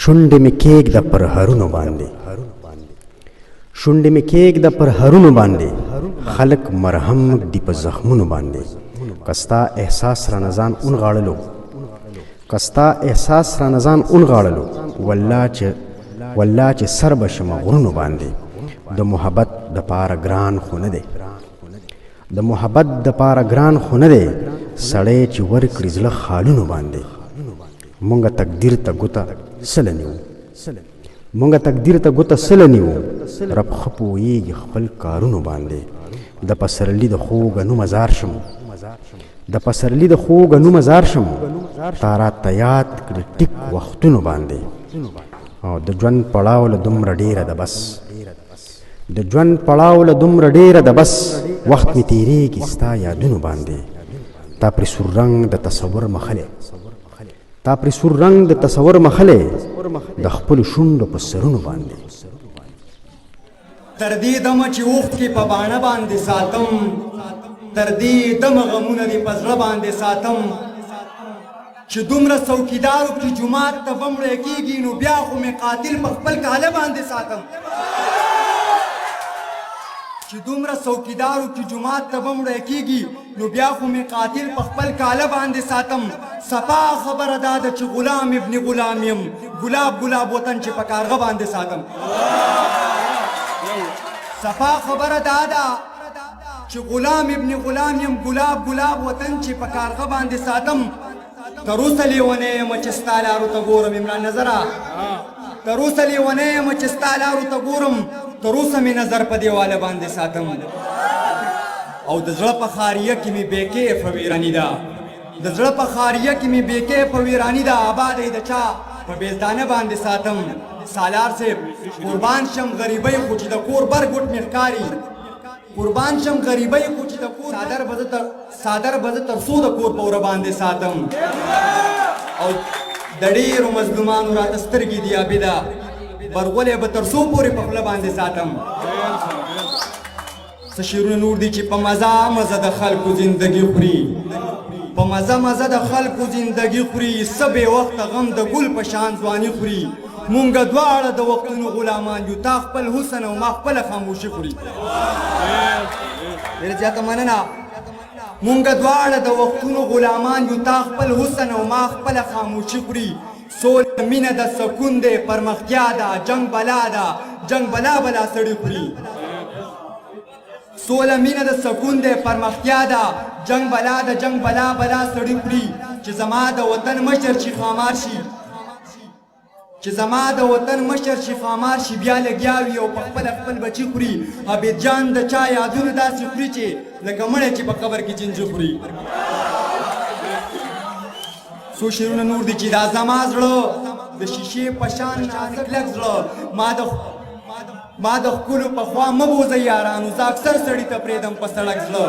شونډې مې کېږده پر هرونو باندې، شونډې مې کېږده پر هرونو باندې، خلک مرهم دی په زخمونو باندې. کستا احساس را نزان اونغاړلو، کستا احساس را نزان اونغاړلو، والله چې سر بشم غرونو باندې. د محبت د پاره ګران خو نه دی، د محبت د پاره ګران خو نه دی، سړی چې ورکړي زړه خالونو باندې. مونږه تقدیر ته ګوته سله نیو، مونږه تقدیر ته ګوته سله نیو، رب ښه پوهېږي خپل کارونو باندې. د پسرلي د خوږه نو مزار شم، د پسرلي د خوږه نو مزار شم، تا راته یاد کړي ټیک وختونو باندې. او د ژوند پړاو له دومره ډېره ده بس، د ژوند پړاو له دومره ډېره ده بس، وخت مې تېرېږي ستا یادونو باندې. تا پرې سور رنګ د تصور مخلې، تا پرې سور رنګ د تصور مخلې، د خپلو شونډو په سرونو باندې. تر دې دمه چې اوښ کې په باڼه باندې ساتم، تر دې دمه غمونه دې په زړه باندې ساتم، چې دومره څوکیدارو کې جومات ته به مړی کېږي، نو بیا خو مې قاتل په خپل کاله باندې ساتم. چې دومره څوکیدارو کې جومات ته به مړی کېږي، نو بیا خو مې قاتل په خپل کاله باندې ساتم. صفا خبره دا ده چې غلام ابن غلام یم، ګلاب ګلاب وطن چې په کارغه باندې ساتم. صفا خبره دا ده چې غلام ابن غلام یم، ګلاب ګلاب وطن چې په کارغه باندې ساتم. تر اوسه لیونی یم چې ستا لارو ته ګورم، عمران نظره تر اوسه لیونی یم چې ستا لارو ته ګورم، تر اوسه مې نظر په دیواله باندې ساتم. او د زړه په خاریه کې مې بې کیفه ویراني ده، د زړه په خاریه کې مې بې کیفه ویراني ده، آباد یې د چا په بیلدانه باندې ساتم. سالار صاحب قربان شم غریبۍ خو چې د کور بر ګوټ مې ښکاري، قربان شم غریبۍ خو چې د کور څادر به زه تر څو د کور په وره باندې ساتم. او د ډېرو مظلومانو راته سترګې دي عابده، برغولی به تر څو پورې په خوله باندې ساتم. څه شعرونه نور دي چې په مزه مزه د خلکو زندګي خوري، په مزه مزه د خلکو زندګي خوري، څه بې وخته غم د ګل په شان ځواني خوري. مونږه دواړه د وختونو غلامان یو، تا خپل حسن او ما خپله خاموشي خوري. ډېره زیاته مننه. مونږه دواړه د وختونو غلامان یو، تا خپل حسن او ما خپله خاموشي خوري. سوله مینه د سکون دی، پرمختیا ده، جنگ بلا ده، جنگ بلا بلا سړي خوري. سوله مینه د سکون دی، پرمختیا ده، جنگ بلا ده، جنگ بلا بلا سړي خوري. چې زما د وطن مشر چې خامار شي، چې زما د وطن مشر چې خامار شي، بیا لګیا وي او په خپله خپل بچي خوري. عابد جان د چا یادونه داسې خوري چې لکه مړی چې په قبر کې چنجي خوري. څو شعرونه نور دي چې دا زما زړه د شیشې په شان نازک لږ زړه، ما د ښکلو په خوا مه بوځئ یارانو، زه اکثر سړي ته پرېږدم په سړک زړه.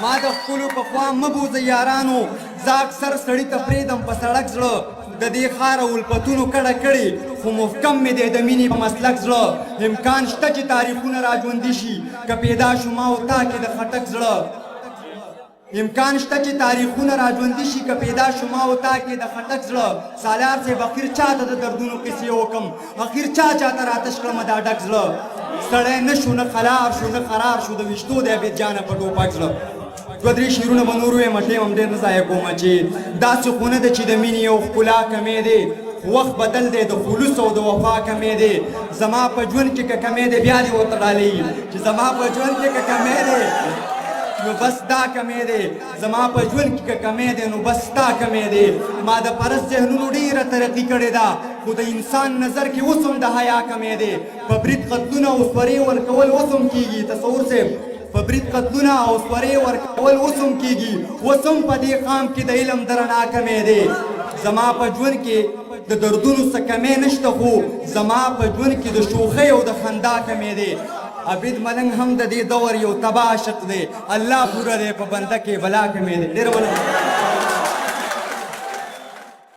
ما د ښکلو په خوا مه بوځئ یارانو، زه اکثر سړي ته پرېږدم په سړک زړه. د دې ښاره الفتونو کډه کړې، خو محکم مې دی د مینې په مسلک زړه. امکان شته چې تاریخونه را ژوندي شي، که پیدا شو ما او تا کې د خټک زړه. امکان شته چې تاریخونه را ژوندي شي، که پیدا شو ما او تا کې د خټک زړه. سالار صاحب اخر چاته د دردونو قصې وکم، اخر چاته راتش کړمه دا ډک زړه. سړی نه شو نه خلار شو نه قرار شو، د ویشتو د عبید جانه په ټوپک زړه. دوه درې شعرونه به نور ویم، ټیم هم ډېر نه ضایع کومه چې داسې خو نه ده چې د مینې او ښکلا کمی دی، وخت بدل دی د خلوص او د وفا کمی دی. زما په ژوند کې که کمی دی بیا دې ورته ډالۍ، چې زما په ژوند کې که کمی دی نو بس دا کمی دی، زما په ژوند کې که کمی دی نو بس دا کمی دی. ما د پرست ذهنونو ډېره ترقي کړې ده، خو د انسان نظر کې اوس هم د حیا کمی دی. په برید قتلونه او سورې ورکول اوس هم کېږي، تصور صاحب په برید قتلونه او سورې ورکول اوس هم کېږي، اوس هم په دې قام کې د علم د رڼا کمی دی. زما په ژوند کې د دردونو څه کمی نشته، خو زما په ژوند کې د شوخۍ او د خندا کمی دی. عبید ملنګ هم د دې دور یو تباه عاشق دی، الله پوره دی په بنده کې بلا کمی دی. ډېره مننه.